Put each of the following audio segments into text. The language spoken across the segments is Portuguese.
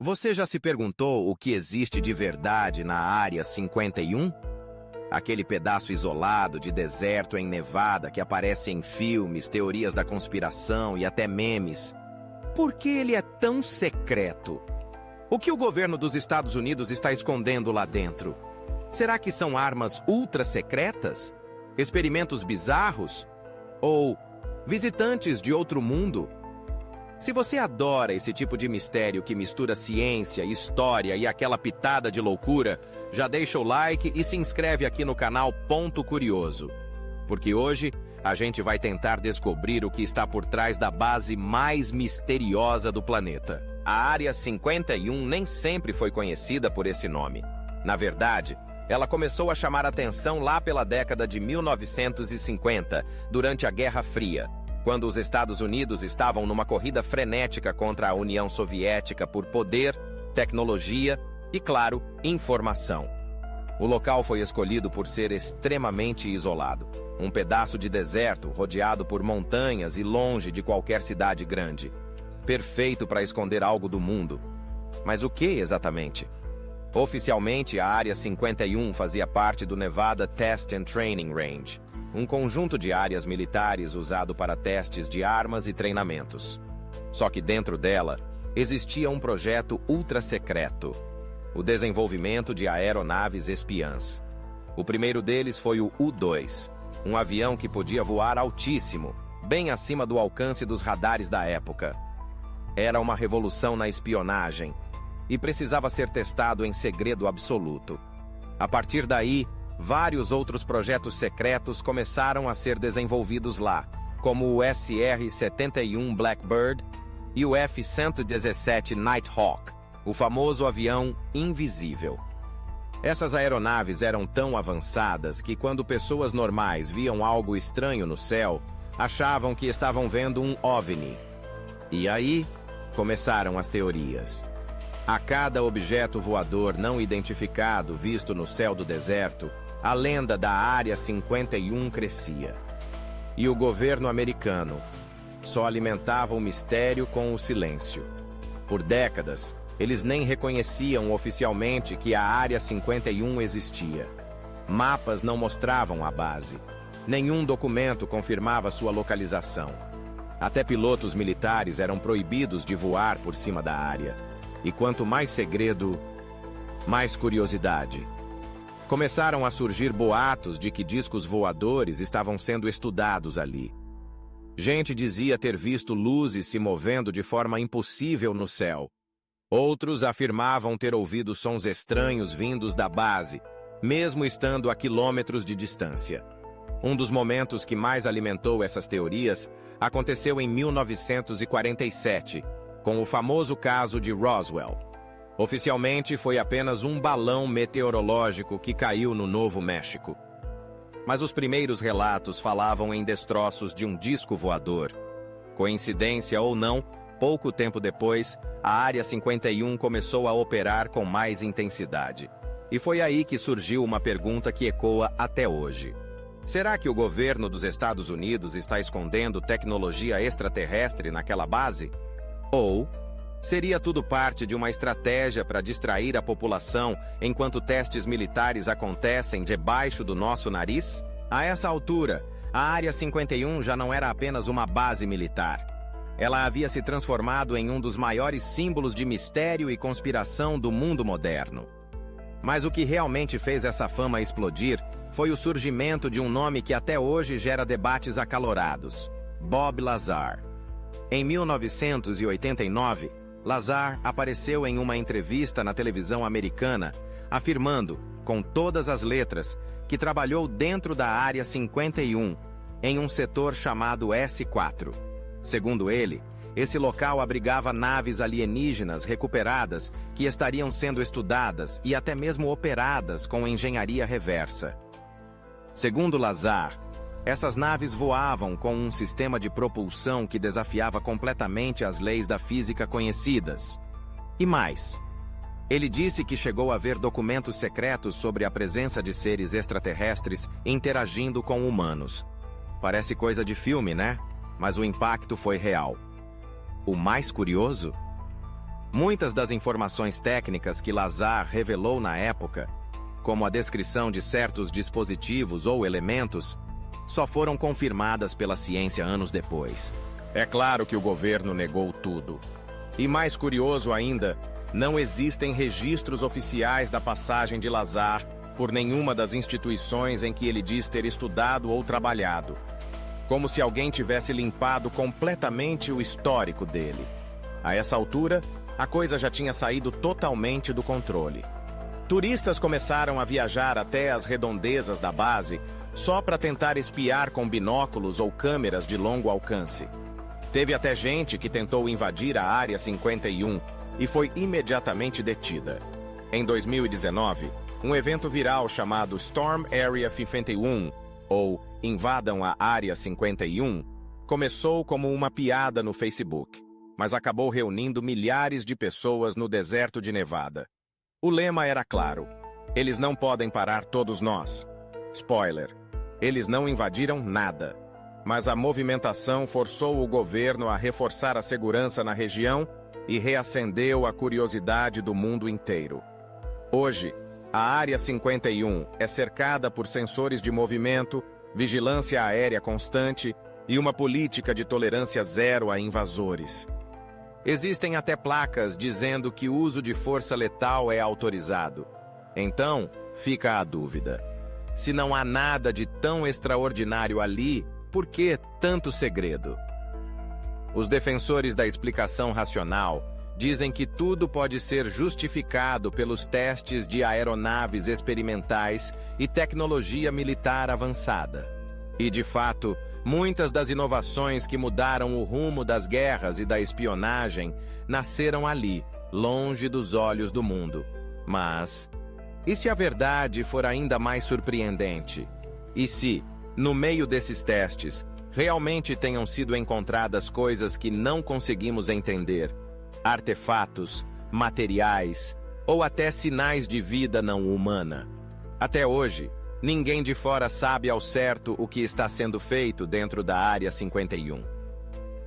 Você já se perguntou o que existe de verdade na Área 51? Aquele pedaço isolado de deserto em Nevada que aparece em filmes, teorias da conspiração e até memes. Por que ele é tão secreto? O que o governo dos Estados Unidos está escondendo lá dentro? Será que são armas ultra secretas? Experimentos bizarros? Ou visitantes de outro mundo? Se você adora esse tipo de mistério que mistura ciência, história e aquela pitada de loucura, já deixa o like e se inscreve aqui no canal Ponto Curioso. Porque hoje a gente vai tentar descobrir o que está por trás da base mais misteriosa do planeta. A Área 51 nem sempre foi conhecida por esse nome. Na verdade, ela começou a chamar atenção lá pela década de 1950, durante a Guerra Fria, quando os Estados Unidos estavam numa corrida frenética contra a União Soviética por poder, tecnologia e, claro, informação. O local foi escolhido por ser extremamente isolado. Um pedaço de deserto rodeado por montanhas e longe de qualquer cidade grande. Perfeito para esconder algo do mundo. Mas o que exatamente? Oficialmente, a Área 51 fazia parte do Nevada Test and Training Range, um conjunto de áreas militares usado para testes de armas e treinamentos. Só que dentro dela, existia um projeto ultra secreto: o desenvolvimento de aeronaves espiãs. O primeiro deles foi o U-2, um avião que podia voar altíssimo, bem acima do alcance dos radares da época. Era uma revolução na espionagem e precisava ser testado em segredo absoluto. A partir daí, vários outros projetos secretos começaram a ser desenvolvidos lá, como o SR-71 Blackbird e o F-117 Nighthawk, o famoso avião invisível. Essas aeronaves eram tão avançadas que quando pessoas normais viam algo estranho no céu, achavam que estavam vendo um OVNI. E aí, começaram as teorias. A cada objeto voador não identificado visto no céu do deserto, a lenda da Área 51 crescia. E o governo americano só alimentava o mistério com o silêncio. Por décadas, eles nem reconheciam oficialmente que a Área 51 existia. Mapas não mostravam a base. Nenhum documento confirmava sua localização. Até pilotos militares eram proibidos de voar por cima da área. E quanto mais segredo, mais curiosidade. Começaram a surgir boatos de que discos voadores estavam sendo estudados ali. Gente dizia ter visto luzes se movendo de forma impossível no céu. Outros afirmavam ter ouvido sons estranhos vindos da base, mesmo estando a quilômetros de distância. Um dos momentos que mais alimentou essas teorias aconteceu em 1947, com o famoso caso de Roswell. Oficialmente, foi apenas um balão meteorológico que caiu no Novo México. Mas os primeiros relatos falavam em destroços de um disco voador. Coincidência ou não, pouco tempo depois, a Área 51 começou a operar com mais intensidade. E foi aí que surgiu uma pergunta que ecoa até hoje. Será que o governo dos Estados Unidos está escondendo tecnologia extraterrestre naquela base? Ou seria tudo parte de uma estratégia para distrair a população enquanto testes militares acontecem debaixo do nosso nariz? A essa altura, a Área 51 já não era apenas uma base militar. Ela havia se transformado em um dos maiores símbolos de mistério e conspiração do mundo moderno. Mas o que realmente fez essa fama explodir foi o surgimento de um nome que até hoje gera debates acalorados: Bob Lazar. Em 1989, Lazar apareceu em uma entrevista na televisão americana, afirmando, com todas as letras, que trabalhou dentro da Área 51, em um setor chamado S4. Segundo ele, esse local abrigava naves alienígenas recuperadas que estariam sendo estudadas e até mesmo operadas com engenharia reversa. Segundo Lazar, essas naves voavam com um sistema de propulsão que desafiava completamente as leis da física conhecidas. E mais, ele disse que chegou a ver documentos secretos sobre a presença de seres extraterrestres interagindo com humanos. Parece coisa de filme, né? Mas o impacto foi real. O mais curioso? Muitas das informações técnicas que Lazar revelou na época, como a descrição de certos dispositivos ou elementos, só foram confirmadas pela ciência anos depois. É claro que o governo negou tudo. E mais curioso ainda, não existem registros oficiais da passagem de Lazar por nenhuma das instituições em que ele diz ter estudado ou trabalhado. Como se alguém tivesse limpado completamente o histórico dele. A essa altura, a coisa já tinha saído totalmente do controle. Turistas começaram a viajar até as redondezas da base só para tentar espiar com binóculos ou câmeras de longo alcance. Teve até gente que tentou invadir a Área 51 e foi imediatamente detida. Em 2019, um evento viral chamado Storm Area 51, ou Invadam a Área 51, começou como uma piada no Facebook, mas acabou reunindo milhares de pessoas no deserto de Nevada. O lema era claro: eles não podem parar todos nós. Spoiler: eles não invadiram nada. Mas a movimentação forçou o governo a reforçar a segurança na região e reacendeu a curiosidade do mundo inteiro. Hoje, a Área 51 é cercada por sensores de movimento, vigilância aérea constante e uma política de tolerância zero a invasores. Existem até placas dizendo que o uso de força letal é autorizado. Então, fica a dúvida. Se não há nada de tão extraordinário ali, por que tanto segredo? Os defensores da explicação racional dizem que tudo pode ser justificado pelos testes de aeronaves experimentais e tecnologia militar avançada. E, de fato, muitas das inovações que mudaram o rumo das guerras e da espionagem nasceram ali, longe dos olhos do mundo. Mas, e se a verdade for ainda mais surpreendente? E se, no meio desses testes, realmente tenham sido encontradas coisas que não conseguimos entender, artefatos, materiais ou até sinais de vida não humana? Até hoje, ninguém de fora sabe ao certo o que está sendo feito dentro da Área 51.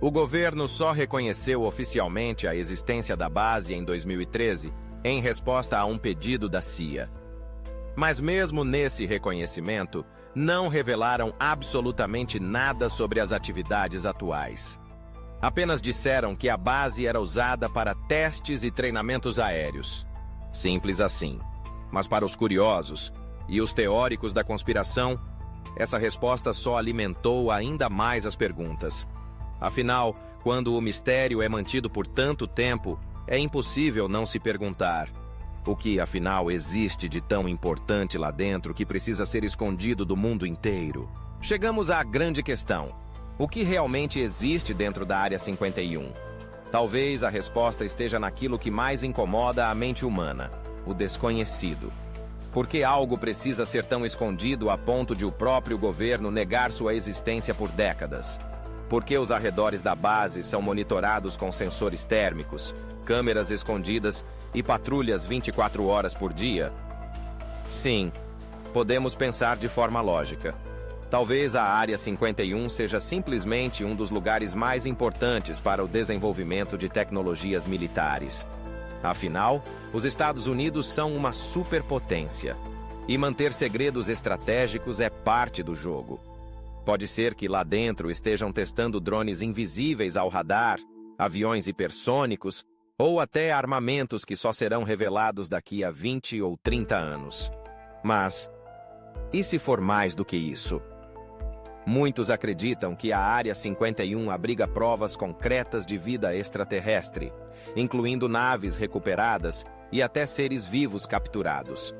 O governo só reconheceu oficialmente a existência da base em 2013, em resposta a um pedido da CIA. Mas mesmo nesse reconhecimento, não revelaram absolutamente nada sobre as atividades atuais. Apenas disseram que a base era usada para testes e treinamentos aéreos. Simples assim. Mas para os curiosos e os teóricos da conspiração, essa resposta só alimentou ainda mais as perguntas. Afinal, quando o mistério é mantido por tanto tempo, é impossível não se perguntar: o que, afinal, existe de tão importante lá dentro que precisa ser escondido do mundo inteiro? Chegamos à grande questão: o que realmente existe dentro da Área 51? Talvez a resposta esteja naquilo que mais incomoda a mente humana: o desconhecido. Por que algo precisa ser tão escondido a ponto de o próprio governo negar sua existência por décadas? Por que os arredores da base são monitorados com sensores térmicos, câmeras escondidas e patrulhas 24 horas por dia? Sim, podemos pensar de forma lógica. Talvez a Área 51 seja simplesmente um dos lugares mais importantes para o desenvolvimento de tecnologias militares. Afinal, os Estados Unidos são uma superpotência, e manter segredos estratégicos é parte do jogo. Pode ser que lá dentro estejam testando drones invisíveis ao radar, aviões hipersônicos, ou até armamentos que só serão revelados daqui a 20 ou 30 anos. Mas, e se for mais do que isso? Muitos acreditam que a Área 51 abriga provas concretas de vida extraterrestre, incluindo naves recuperadas e até seres vivos capturados.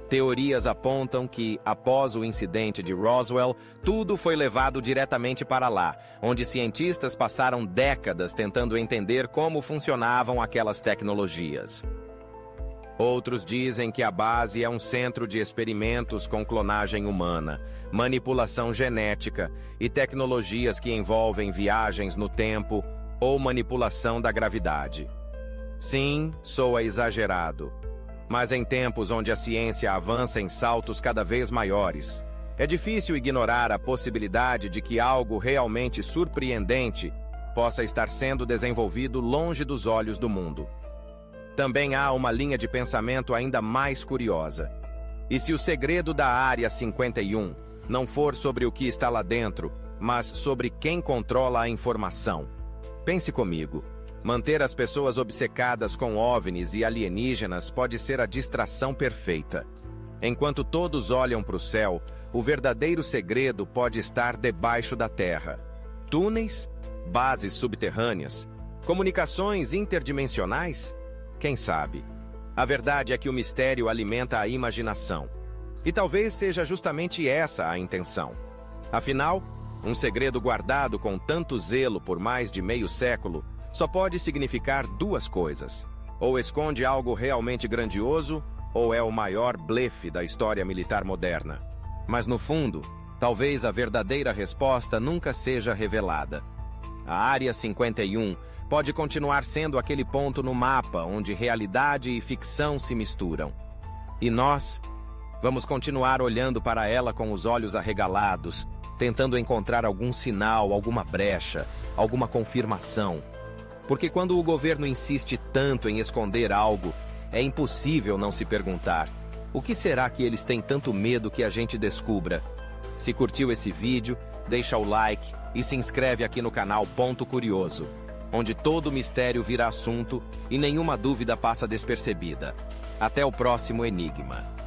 Teorias apontam que, após o incidente de Roswell, tudo foi levado diretamente para lá, onde cientistas passaram décadas tentando entender como funcionavam aquelas tecnologias. Outros dizem que a base é um centro de experimentos com clonagem humana, manipulação genética e tecnologias que envolvem viagens no tempo ou manipulação da gravidade. Sim, soa exagerado. Mas em tempos onde a ciência avança em saltos cada vez maiores, é difícil ignorar a possibilidade de que algo realmente surpreendente possa estar sendo desenvolvido longe dos olhos do mundo. Também há uma linha de pensamento ainda mais curiosa. E se o segredo da Área 51 não for sobre o que está lá dentro, mas sobre quem controla a informação? Pense comigo. Manter as pessoas obcecadas com OVNIs e alienígenas pode ser a distração perfeita. Enquanto todos olham para o céu, o verdadeiro segredo pode estar debaixo da terra. Túneis? Bases subterrâneas? Comunicações interdimensionais? Quem sabe? A verdade é que o mistério alimenta a imaginação. E talvez seja justamente essa a intenção. Afinal, um segredo guardado com tanto zelo por mais de meio século só pode significar duas coisas. Ou esconde algo realmente grandioso, ou é o maior blefe da história militar moderna. Mas no fundo, talvez a verdadeira resposta nunca seja revelada. A Área 51 pode continuar sendo aquele ponto no mapa onde realidade e ficção se misturam. E nós vamos continuar olhando para ela com os olhos arregalados, tentando encontrar algum sinal, alguma brecha, alguma confirmação. Porque quando o governo insiste tanto em esconder algo, é impossível não se perguntar: o que será que eles têm tanto medo que a gente descubra? Se curtiu esse vídeo, deixa o like e se inscreve aqui no canal Ponto Curioso, onde todo mistério vira assunto e nenhuma dúvida passa despercebida. Até o próximo enigma.